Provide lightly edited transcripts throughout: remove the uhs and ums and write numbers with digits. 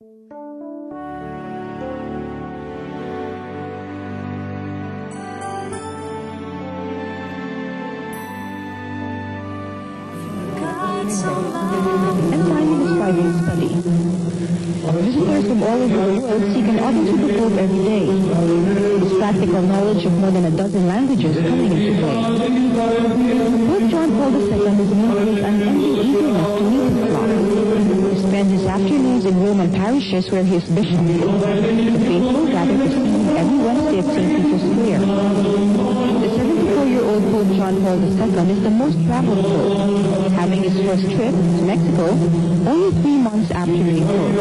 And time is Friday study. Visitors from all over the world seek an audience with the Pope every day. His practical knowledge of more than a dozen languages coming into play. Pope John Paul II is known for his unending eagerness to meet his flock. He spends his afternoons in Roman parishes where he is bishop. The faithful gather to see him every Wednesday at St. Peter's Square. The 74-year-old Pope John Paul II is the most traveled Pope, having his first trip to Mexico only 3 months after being Pope.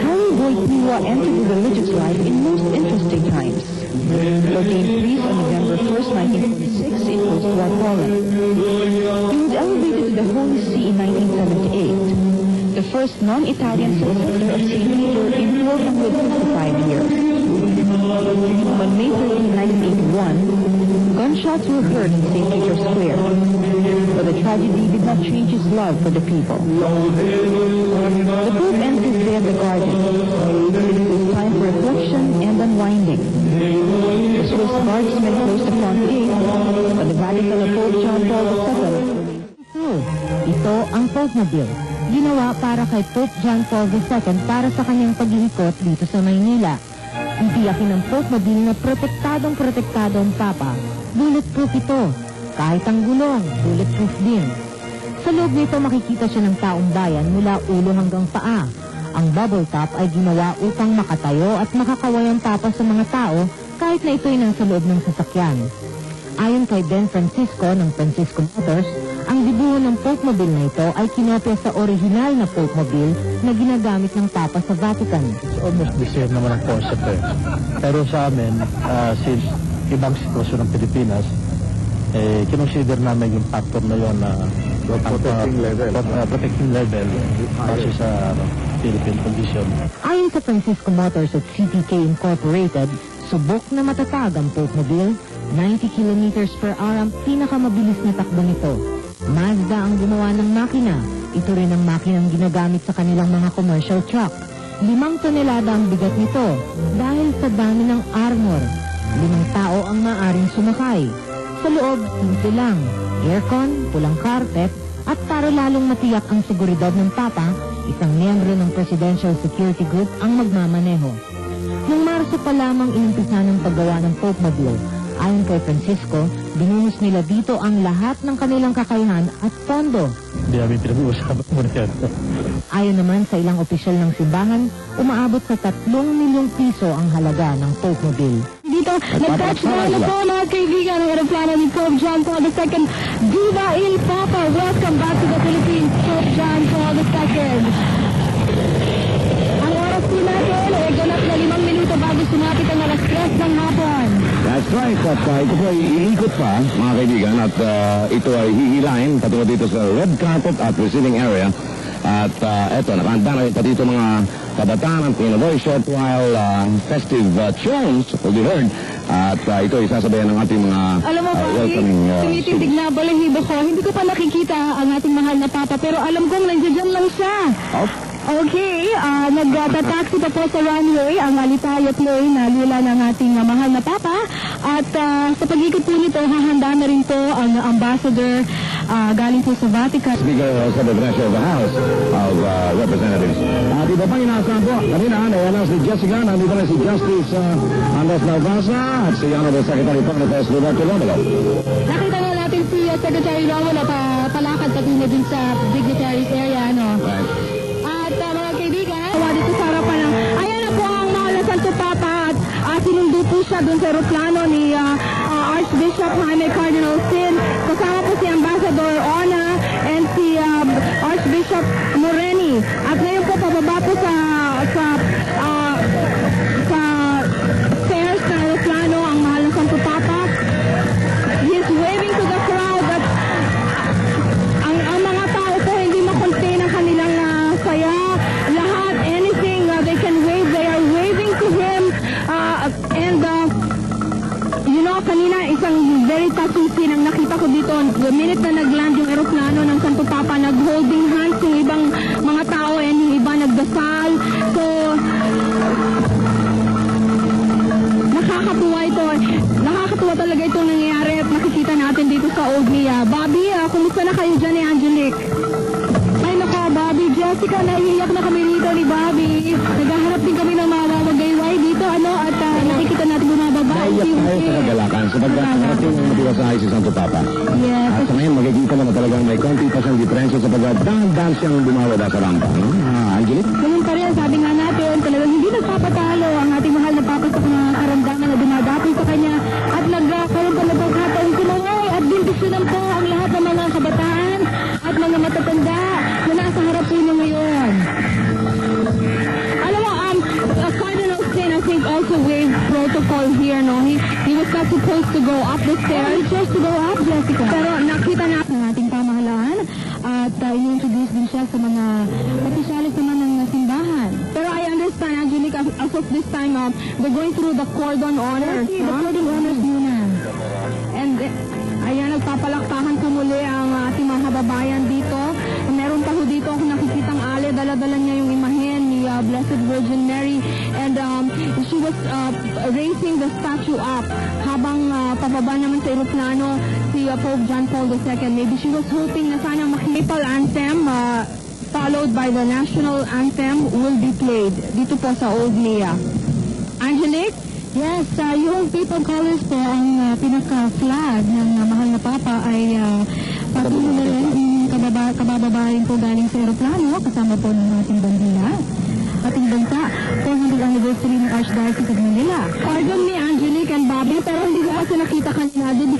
Harry Wojtyła entered the religious life in most interesting times. Ordained priest on November 1st, 1946 in post-war Poland. He was elevated to the Holy See in 1978, the first non-Italian successor of St. Peter in 455 years. On May 13, 1981, gunshots were heard in St. Peter's Square, but the tragedy did not change his love for the people. The Pope ends his day at the garden. It was time for reflection and unwinding. The Swiss guardsmen closed the front gate, but the Vatican of Pope John Paul II. Ito ang Popemobile. Ginawa para kay Pope John Paul II para sa kanyang pag-iikot dito sa Maynila. Itiyakin ng Popemobile na protektado ang Papa. Bulletproof ito. Kahit ang gulong, bulletproof din. Sa loob nito makikita siya ng taong bayan mula ulo hanggang paa. Ang bubble top ay ginawa upang makatayo at makakaway ang tapas sa mga tao kahit na ito'y nasa loob ng sasakyan. Ayon kay Ben Francisco ng Francisco Motors, ang dibuho ng Popemobile na ito ay kinopya sa orihinal na Popemobile na ginagamit ng Papa sa Vatican. It's almost the same naman ang concept eh. Pero sa amin, since ibang sitwasyon ng Pilipinas, kinonsider namin yung factor na yun na protecting level kasi sa Philippine condition. Ayon sa Francisco Motors at CTK Incorporated, subok na matatag ang Popemobile. 90 kilometers per hour ang pinakamabilis na takbo nito. Mazda ang gumawa ng makina. Ito rin ang makinang ginagamit sa kanilang mga commercial truck. 5 tonelada ang bigat nito dahil sa dami ng armor. 5 tao ang maaaring sumakay. Sa loob, simple lang. Aircon, pulang carpet, at para lalong matiyak ang seguridad ng Papa, isang miyembro ng Presidential Security Group ang magmamaneho. Noong Marso pa lamang inumpisa ng paggawa ng Popemobile. Ayon kay Francisco, binuhos nila dito ang lahat ng kanilang kakayahan at pondo. Hindi namin pinag-uusapan mo na yan. Ayon naman sa ilang opisyal ng simbahan, umaabot sa 3 milyong piso ang halaga ng Popemobile. Dito, nag-touchdown na po mga kaibigan ng aeroplano ni Pope John Paul II. Viva il Papa! Welcome back to the Philippines, Pope John Paul II. Ang oras po natin ay ganap na 5 minuto bago sumapit ang alas 3 ng hapon. That's right. At ito po ay iikot pa, mga kaibigan, at ito ay hihilahin patungo dito sa red carpet at receiving area. At eto, nakahanda na rin pa dito mga kabataan in a very short while festive tunes will be heard. At ito ay sasabayan ng ating mga welcoming tumitindig na balahibo ko. Hindi ko pa nakikita ang ating mahal na Papa, pero alam kong nandiyan lang siya. Okay, nagtataxi pa po sa runway ang Alitalia plane na lula ng ating mahal na Papa. At sa pag-ikot po nito, hahanda na rin po ang ambassador galing po sa Vatican. Speaker sa Presidential of the House of Representatives. At iba pang inaasahan po, kanina nayanan si Jessica, nandito na si Justice Andres Navasa at si Honorable Secretary Panginoon Roberto Romulo. Nakita na natin si Secretary Romulo palakad pati na din sa dignitaries area, ano? Right. At mga kaibigan, dito sa harapan ng, ayan na po ang mahal na Santo Papa at sinundo po siya dun sa aeroplano ni Archbishop Jaime Cardinal Sin. Kasama po si Ambassador Ona and si Archbishop Moreni. At ngayon po pababa po sa stairs na aeroplano ang mahal na Santo Papa. He is waving to the crowd at ang mga tao po hindi makontain ang kanilang saya. Lahat, anything they can wave, they are waving to him. And you know, kanina isang very touching scene ang nakita ko dito. The minute na nag-land yung aeroplano ng Santo Papa, nag-holding hands yung ibang mga tao and yung iba dasal. So, nakakatuwa talaga itong nangyayari at nakikita natin dito sa Old Mia. Bobby, kumusta na kayo dyan ni Angelique? Ay naka, Bobby, Jessica, naiiyak na kami dito ni Bobby. Naghaharap din kami ng mga mamagayway dito, at nakikita natin bumababa. Naiyak tayo sa kagalakan sapagkat narating ang matiwasay si Santo Papa. Yes. At sa ngayon, magkikita mo na talagang may konti pa siyang diferensya sapagkat dahan-dahan siyang bumababa sa rampa. No? Angelique? Ganun pa rin, sabi nga natin, talagang hindi nagpapatalo ang ating mahal na Papa sa mga karamdaman na dumadapoy sa kanya at nagkaroon pa ng pagkataong sumangay at bindisyonan po ang lahat ng mga kabataan at mga matatanda na nasa harap po niya ngayon. Alam mo, Cardinal Sin, I think, also waived protocol here, no? He was not supposed to go up the stairs. He chose to go up, Jessica. Pero nakita natin ang ating pamahalaan at i-introduce din siya sa mga opisyalis naman ng simbahan. Pero I understand, Angelique, as of this time, they're going through the cordon honors. Yes, the cordon honors muna. And ayan, nagpapalakpakan po muli ang ating mga kababayan dito. Meron pa ho dito ako nakikitang ale, dala-dala niya yung imahen ni Blessed Virgin Mary. And she was raising the statue up habang pababa naman sa eroplano si Pope John Paul II. Maybe she was hoping na sana makipal anthem followed by the national anthem will be played dito po sa Old Mia. Angelique? Yes, yung people colors po ang pinaka-flag ng mahal na Papa ay patuloy na rin kabababayan po galing sa aeroplano kasama po ng ating bandila. Ating bansa, 400th anniversary ng Archdiocese of Manila. Pardon me, Angelique and Bobby, pero hindi ko kasi nakita kanina. Did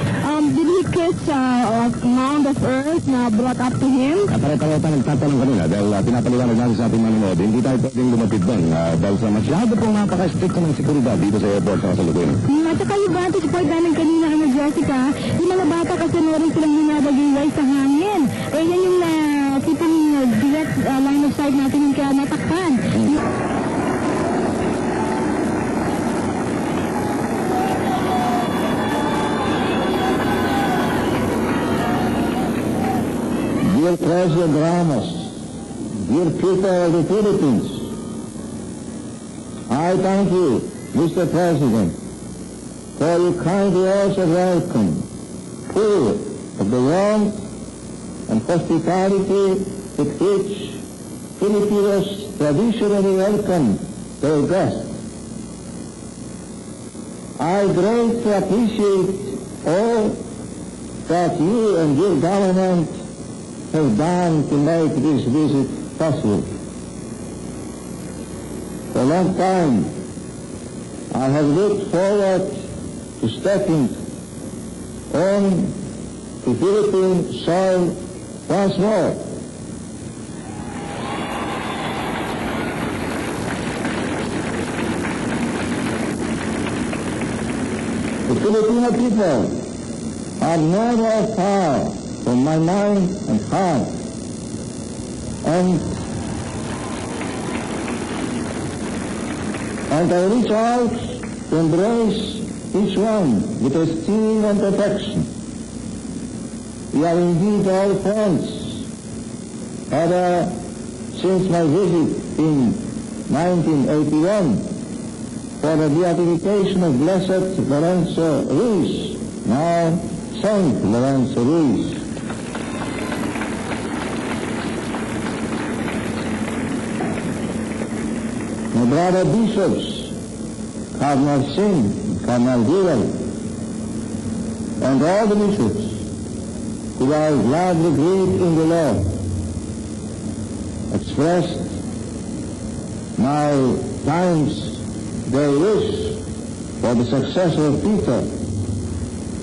he kiss a mound of earth na brought up to him? Pare-pareho tayo nagtatanong kanina dahil pinapaliwanag natin sa ating manonood. Hindi tayo pwedeng lumapit doon dahil sa masyado pong napaka-strict ng seguridad dito sa airport sa kasalukuyan. At saka yung vantage point namin kanina ang Jessica, yung mga bata kasi meron silang hinabagay sa hangin. Yan yung tipong direct line of sight natin yung kaya natakpan. Dear President Ramos, dear people of the Philippines, I thank you, Mr. President, for your kind words of welcome, full of the warmth and hospitality with which Filipinos traditionally welcome their guests. I greatly appreciate all that you and your government have done to make this visit possible. For a long time, I have looked forward to stepping on the Philippine soil once more. The Filipino people are never far from my mind and heart, and I reach out to embrace each one with esteem and affection. We are indeed all friends, ever since my visit in 1981 for the beatification of Blessed Lorenzo Ruiz, now Saint Lorenzo Ruiz. My brother bishops, Cardinal Sin, Cardinal Giral, and all the bishops who I gladly greet in the Lord, expressed my thanks their wish for the successor of Peter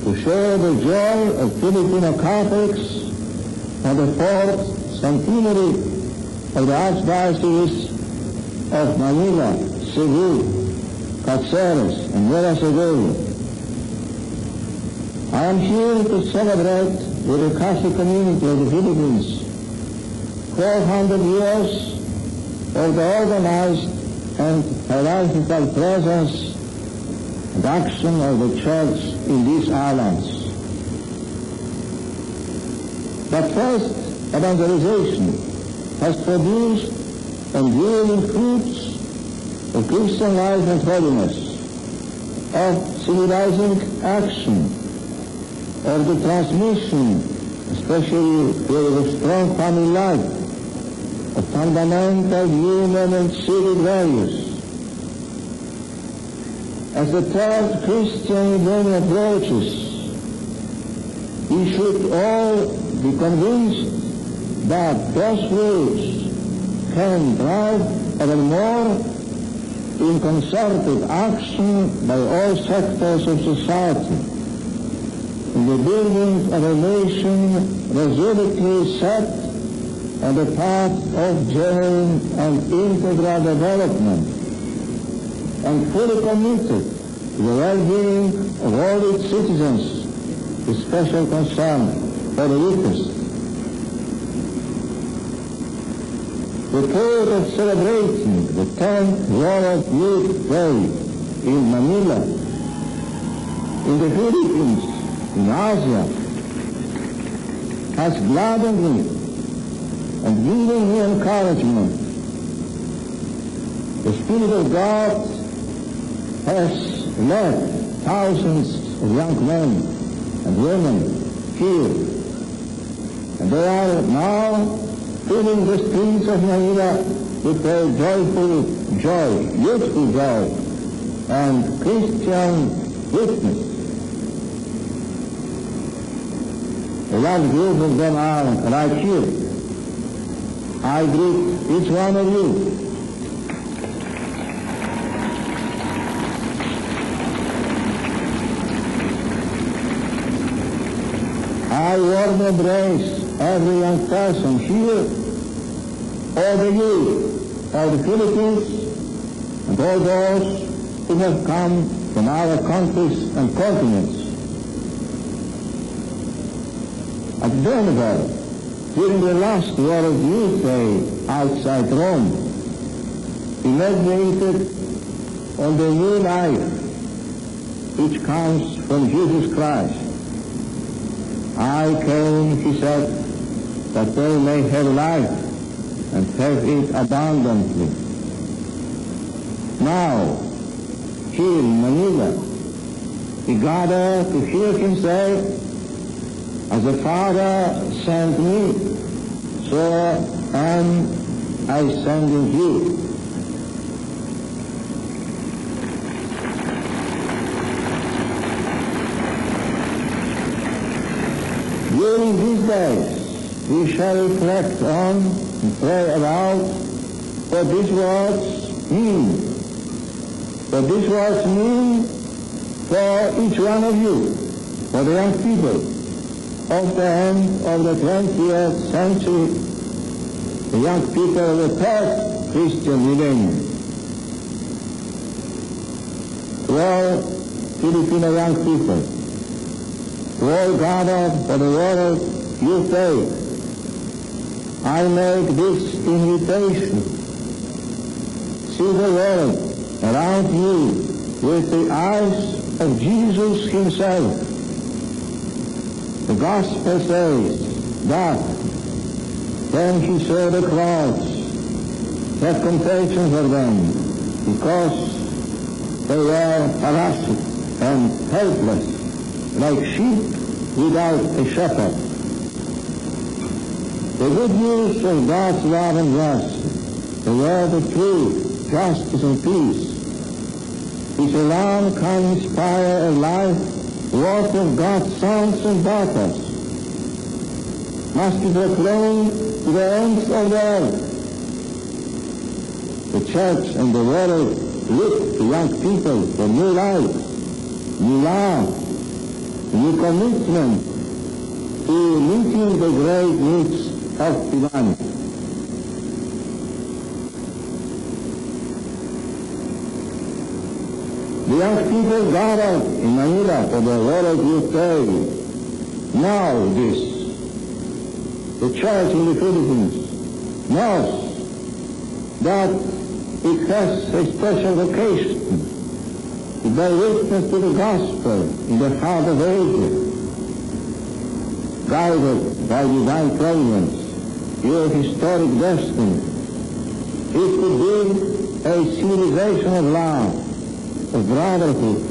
to share the joy of Filipino Catholics for the 4th centenary of the Archdiocese of Manila, Cebu, Cáceres, and Nueva Segovia. I am here to celebrate with the Catholic community of the Philippines 400 years of the organized and hierarchical presence and action of the Church in these islands. But first, evangelization has produced enduring fruits of Christian life and holiness, of civilizing action, of the transmission, especially with a strong family life, of fundamental human and civic values. As the third Christian millennium approaches, we should all be convinced that those roots can drive ever more in concerted action by all sectors of society, in the building of a nation resolutely set on the path of genuine and integral development, and fully committed to the well-being of all its citizens, with special concern for the weakest. The thought of celebrating the 10th World Youth Day in Manila, in the Philippines, in Asia, has gladdened me and given me encouragement. The Spirit of God has led thousands of young men and women here, and they are now filling the streets of Manila with a joyful joy, youthful joy, and Christian witness. A large group of them are right here. I greet each one of you. I warmly embrace every young person here, all the youth of the Philippines, and all those who have come from other countries and continents. At Denver, during the last World Youth Day outside Rome, he meditated on the new life which comes from Jesus Christ. I came, he said, that they may have life and have it abundantly. Now, here in Manila, he gathered to hear him say, as the Father sent me, so am I sending you. During these days, we shall reflect on and pray about what these words mean. What these words mean for each one of you, for the young people of the end of the 20th century, the young people of the third Christian millennium. To all Filipino young people, to all gathered for the World Youth Day, I make this invitation. See the world around you with the eyes of Jesus himself. The Gospel says that when he saw the crowds, have compassion for them, because they were harassed and helpless, like sheep without a shepherd. The good news of God's love and mercy, the word of truth, justice and peace, which alone can inspire a life work of God's sons and daughters, must be proclaimed to the ends of the earth. The church and the world look to young people for new life, new love, new commitment to meeting the great needs of humanity. The young people gathered in Manila for the World Youth Day know this. The church in the Philippines knows that it has a special vocation to bear witness to the gospel in the heart of ages, guided by divine providence, your historic destiny is to build a civilization of love, of brotherhood,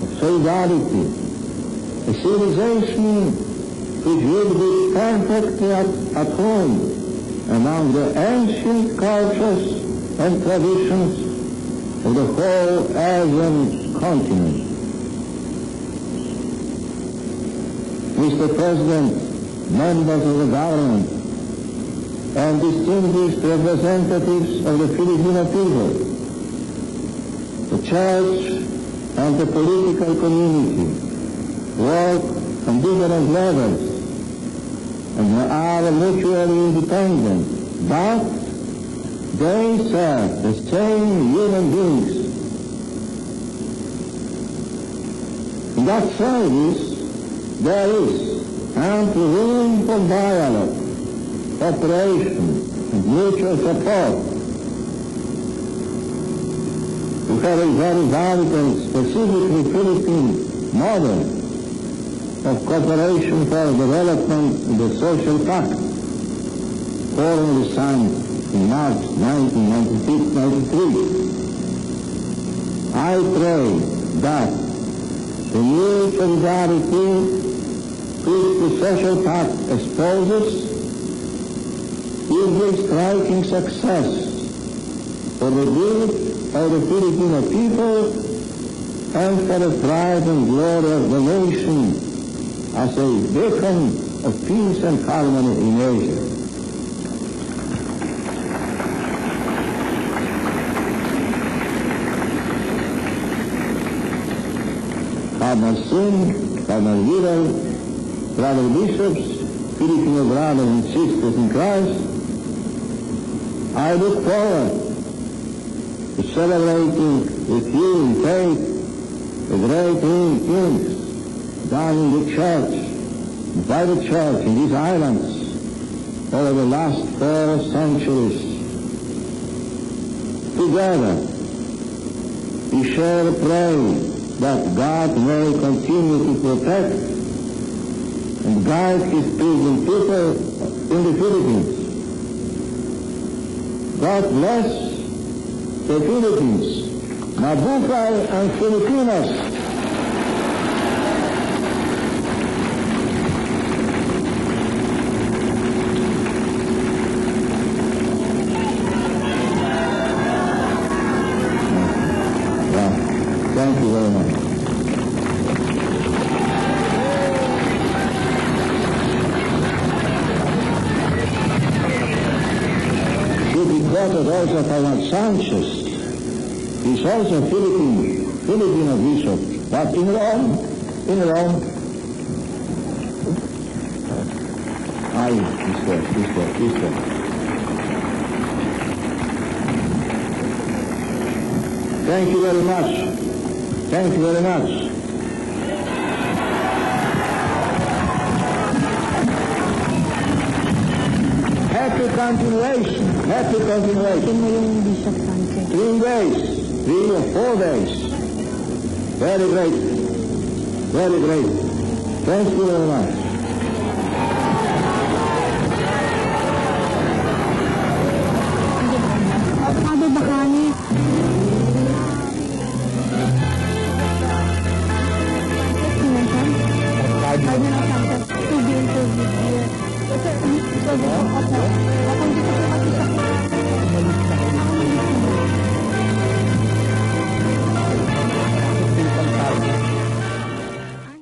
of solidarity, a civilization which would be perfectly at home among the ancient cultures and traditions of the whole Asian continent. Mr. President, members of the government, and distinguished representatives of the Filipino people, the church and the political community work on different levels and are mutually independent, but they serve the same human beings. In that service, there is ample room for dialogue, cooperation, and mutual support. We have a very valid and specifically Philippine model of cooperation for development in the Social Pact, formally signed in March 1993. I pray that the new solidarity which the Social Pact exposes will be striking success for the good of the Filipino people and for the pride and glory of the nation as a beacon of peace and harmony in Asia. Cardinal Sin, Cardinal Vidal, brother bishops, Filipino brothers and sisters in Christ, I look forward to celebrating with you in faith the great things done in the church, by the church in these islands over the last 4 centuries. Together, we shall pray that God may continue to protect and guide His people in the Philippines. God bless the Philippines. Mabuhay ang Filipinas. Thank you very much. Also Cardinal Sanchez is also Filipino bishop, but in Rome. This way. Thank you very much. Thank you very much. Happy continuation. 3 days, 3 or 4 days. Very great. Thank you very much.